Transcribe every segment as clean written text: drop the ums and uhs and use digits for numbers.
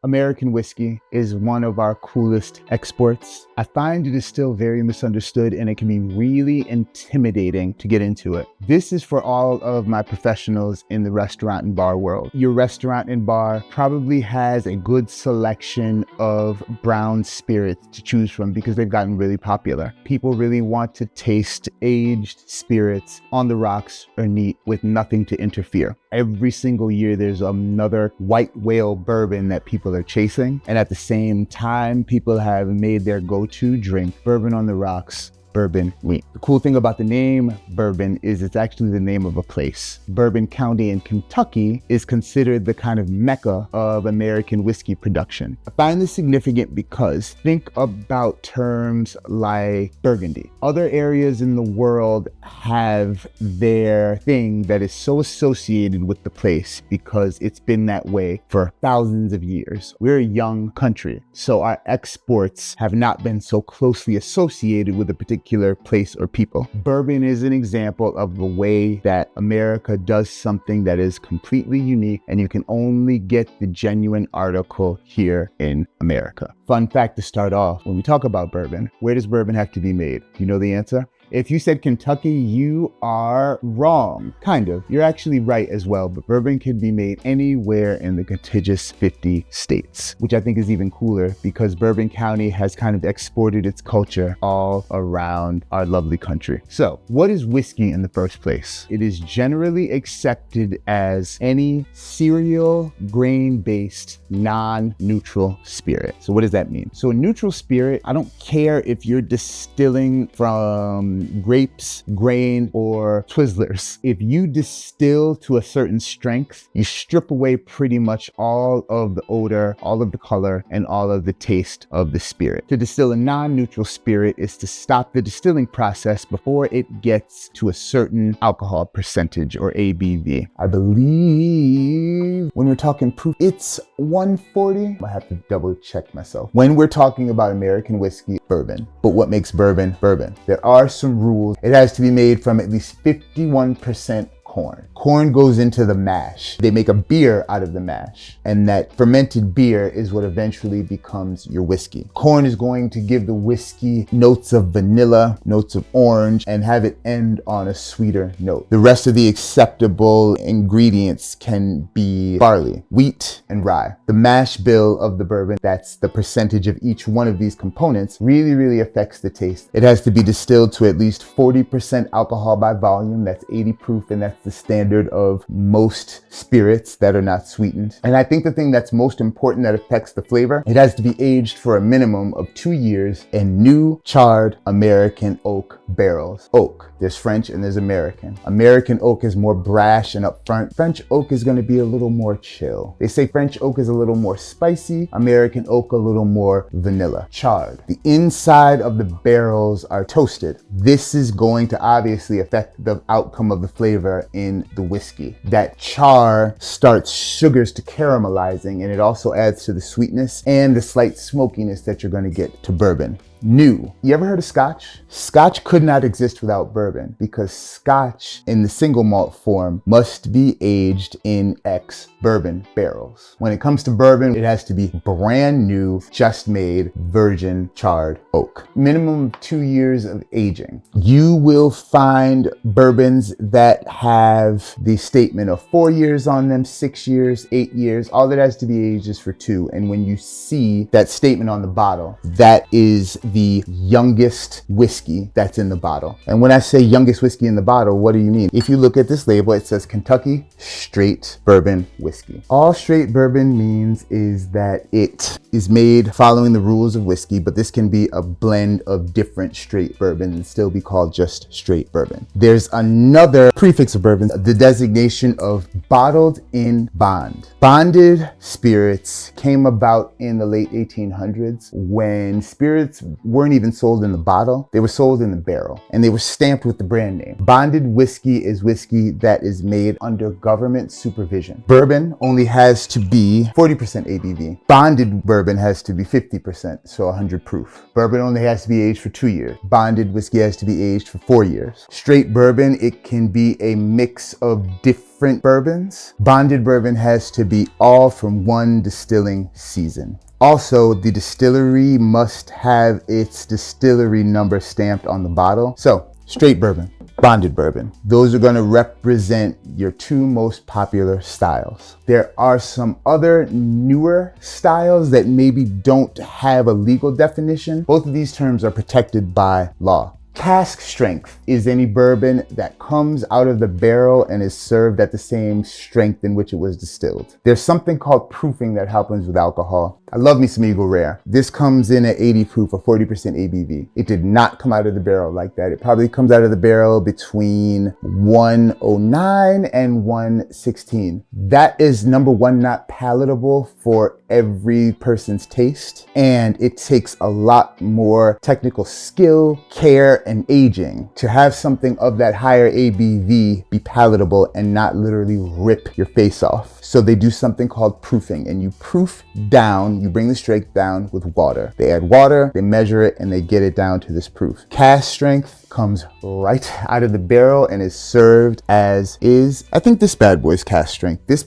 American whiskey is one of our coolest exports. I find it is still very misunderstood and it can be really intimidating to get into it. This is for all of my professionals in the restaurant and bar world. Your restaurant and bar probably has a good selection of brown spirits to choose from because they've gotten really popular. People really want to taste aged spirits on the rocks or neat with nothing to interfere. Every single year there's another white whale bourbon that people are chasing, and at the same time people have made their go-to drink bourbon on the rocks, bourbon neat. The cool thing about the name Bourbon is it's actually the name of a place. Bourbon County in Kentucky is considered the kind of mecca of American whiskey production. I find this significant because think about terms like Burgundy. Other areas in the world have their thing that is so associated with the place because it's been that way for thousands of years. We're a young country, so our exports have not been so closely associated with a particular place or people. Bourbon is an example of the way that America does something that is completely unique, and you can only get the genuine article here in America. Fun fact to start off, when we talk about bourbon, where does bourbon have to be made? Do you know the answer? If you said Kentucky, you are wrong. Kind of. You're actually right as well, but bourbon can be made anywhere in the contiguous 50 states, which I think is even cooler because Bourbon County has kind of exported its culture all around our lovely country. So, what is whiskey in the first place? It is generally accepted as any cereal grain-based non-neutral spirit. So what does that mean? So a neutral spirit, I don't care if you're distilling from grapes, grain, or Twizzlers. If you distill to a certain strength, you strip away pretty much all of the odor, all of the color, and all of the taste of the spirit. To distill a non-neutral spirit is to stop the distilling process before it gets to a certain alcohol percentage or ABV. I believe when we're talking proof, it's 140. I have to double check myself. When we're talking about American whiskey, bourbon. But what makes bourbon bourbon? There are some rules. It has to be made from at least 51% corn. Corn goes into the mash. They make a beer out of the mash, and that fermented beer is what eventually becomes your whiskey. Corn is going to give the whiskey notes of vanilla, notes of orange, and have it end on a sweeter note. The rest of the acceptable ingredients can be barley, wheat, and rye. The mash bill of the bourbon, that's the percentage of each one of these components, really affects the taste. It has to be distilled to at least 40% alcohol by volume. That's 80 proof, and that's the standard of most spirits that are not sweetened. And I think the thing that's most important that affects the flavor, it has to be aged for a minimum of 2 years in new charred American oak barrels. Oak, there's French and there's American. American oak is more brash and upfront. French oak is going to be a little more chill. They say French oak is a little more spicy, American oak a little more vanilla. Charred. The inside of the barrels are toasted. This is going to obviously affect the outcome of the flavor in the whiskey. That char starts sugars to caramelizing, and it also adds to the sweetness and the slight smokiness that you're going to get to bourbon. New. You ever heard of Scotch? Scotch could not exist without bourbon because Scotch in the single malt form must be aged in ex-bourbon barrels. When it comes to bourbon, it has to be brand new, just made, virgin charred oak. Minimum of 2 years of aging. You will find bourbons that have the statement of 4 years on them, 6 years, 8 years. All that has to be aged is for 2. And when you see that statement on the bottle, that is the youngest whiskey that's in the bottle. And when I say youngest whiskey in the bottle, what do you mean? If you look at this label, it says Kentucky Straight Bourbon Whiskey. All straight bourbon means is that it is made following the rules of whiskey, but this can be a blend of different straight bourbons and still be called just straight bourbon. There's another prefix of bourbon, the designation of bottled in bond. Bonded spirits came about in the late 1800s when spirits weren't even sold in the bottle. They were sold in the barrel and they were stamped with the brand name. Bonded whiskey is whiskey that is made under government supervision. Bourbon only has to be 40% ABV. Bonded bourbon has to be 50%, so 100 proof. Bourbon only has to be aged for 2 years. Bonded whiskey has to be aged for 4 years. Straight bourbon, it can be a mix of different different bourbons. Bonded bourbon has to be all from one distilling season. Also, the distillery must have its distillery number stamped on the bottle. So, straight bourbon, bonded bourbon. Those are gonna represent your two most popular styles. There are some other newer styles that maybe don't have a legal definition. Both of these terms are protected by law. Cask strength is any bourbon that comes out of the barrel and is served at the same strength in which it was distilled. There's something called proofing that happens with alcohol. I love me some Eagle Rare. This comes in at 80 proof or 40% ABV. It did not come out of the barrel like that. It probably comes out of the barrel between 109 and 116. That is, number one, not palatable for every person's taste. And it takes a lot more technical skill, care, and aging to have something of that higher ABV be palatable and not literally rip your face off. So they do something called proofing, and you proof down, you bring the strength down with water. They add water, they measure it, and they get it down to this proof. Cask strength comes right out of the barrel and is served as is. I think this bad boy's cask strength. This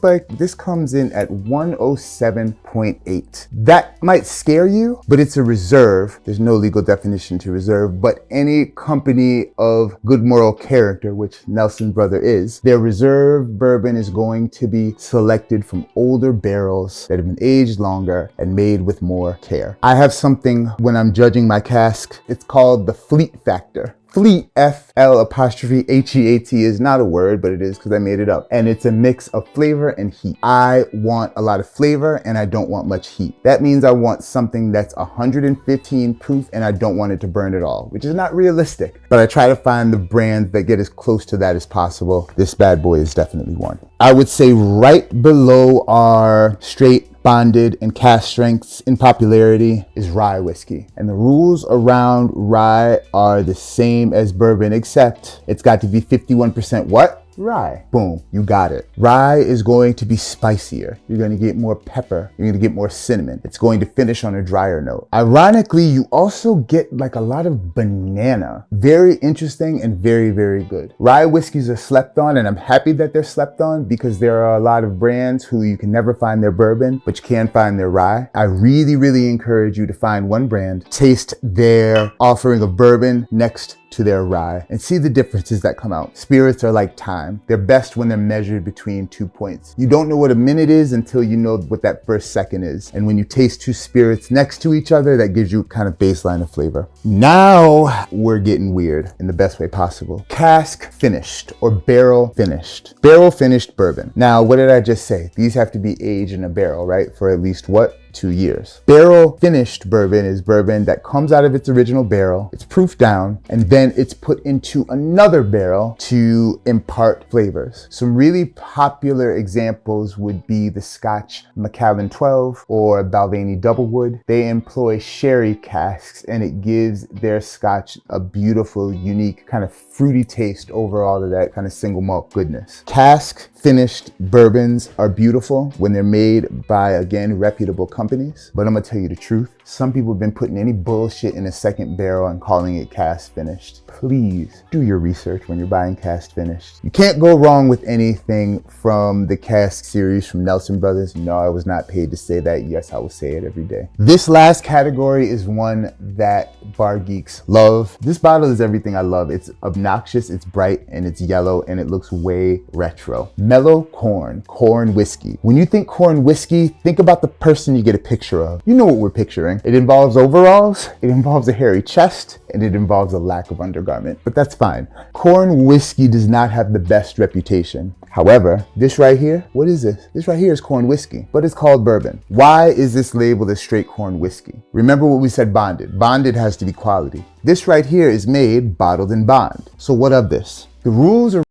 comes in at 107.8. That might scare you, but it's a reserve. There's no legal definition to reserve, but any company of good moral character, which Nelson Brother is, their reserve bourbon is going to be selected from older barrels that have been aged longer and made with more care. I have something when I'm judging my cask. It's called the fleet factor. Fleet, F-L-H-E-A-T is not a word, but it is because I made it up. And it's a mix of flavor and heat. I want a lot of flavor and I don't want much heat. That means I want something that's 115 proof and I don't want it to burn at all, which is not realistic. But I try to find the brands that get as close to that as possible. This bad boy is definitely one. I would say right below our straight, bonded, and cask strengths in popularity is rye whiskey. And the rules around rye are the same as bourbon, except it's got to be 51% what? Rye. Boom, you got it. Rye is going to be spicier. You're going to get more pepper. You're going to get more cinnamon. It's going to finish on a drier note. Ironically, you also get like a lot of banana. Very interesting and very, very good. Rye whiskeys are slept on, and I'm happy that they're slept on because there are a lot of brands who you can never find their bourbon, but you can find their rye. I really, really encourage you to find one brand, taste their offering of bourbon next to their rye, and see the differences that come out. Spirits are like time. They're best when they're measured between 2 points. You don't know what a minute is until you know what that first second is. And when you taste two spirits next to each other, that gives you kind of baseline of flavor. Now we're getting weird in the best way possible. Cask finished or barrel finished. Barrel finished bourbon. Now, what did I just say? These have to be aged in a barrel, right? For at least what? 2 years. Barrel finished bourbon is bourbon that comes out of its original barrel, it's proofed down, and then it's put into another barrel to impart flavors. Some really popular examples would be the Scotch Macallan 12 or Balvenie Doublewood. They employ sherry casks and it gives their Scotch a beautiful, unique, kind of fruity taste over all of that kind of single malt goodness. Cask finished bourbons are beautiful when they're made by, again, reputable companies. But I'm gonna tell you the truth. Some people have been putting any bullshit in a second barrel and calling it cask finished. Please do your research when you're buying cask finished. You can't go wrong with anything from the Cask series from Nelson Brothers. No, I was not paid to say that. Yes, I will say it every day. This last category is one that bar geeks love. This bottle is everything I love. It's obnoxious, it's bright, and it's yellow, and it looks way retro. Mellow corn whiskey. When you think corn whiskey, think about the person you get a picture of. You know what we're picturing. It involves overalls, it involves a hairy chest, and it involves a lack of undergarment, but that's fine. Corn whiskey does not have the best reputation. However, this right here, what is this? This right here is corn whiskey, but it's called bourbon. Why is this labeled as straight corn whiskey? Remember what we said, bonded. Bonded has to be quality. This right here is made, bottled, and bond. So what of this? The rules are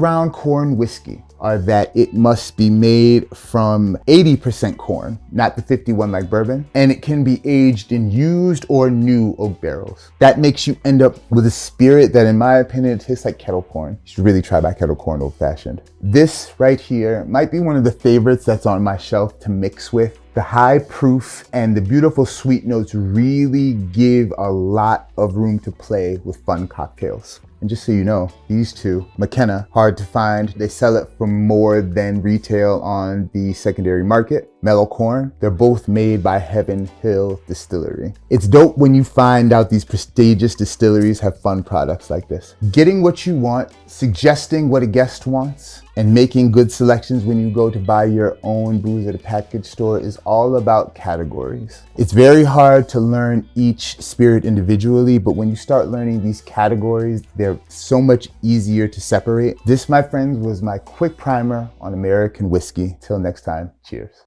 around corn whiskey are that it must be made from 80% corn, not the 51 like bourbon, and it can be aged in used or new oak barrels. That makes you end up with a spirit that, in my opinion, tastes like kettle corn. You should really try my kettle corn old fashioned. This right here might be one of the favorites that's on my shelf to mix with The high proof and the beautiful sweet notes really give a lot of room to play with fun cocktails. And just so you know, these two, McKenna, hard to find. They sell it for more than retail on the secondary market. Mellow Corn, they're both made by Heaven Hill Distillery. It's dope when you find out these prestigious distilleries have fun products like this. Getting what you want, suggesting what a guest wants, and making good selections when you go to buy your own booze at a package store is all about categories. It's very hard to learn each spirit individually, but when you start learning these categories, they're so much easier to separate. This, my friends, was my quick primer on American whiskey. Till next time, cheers.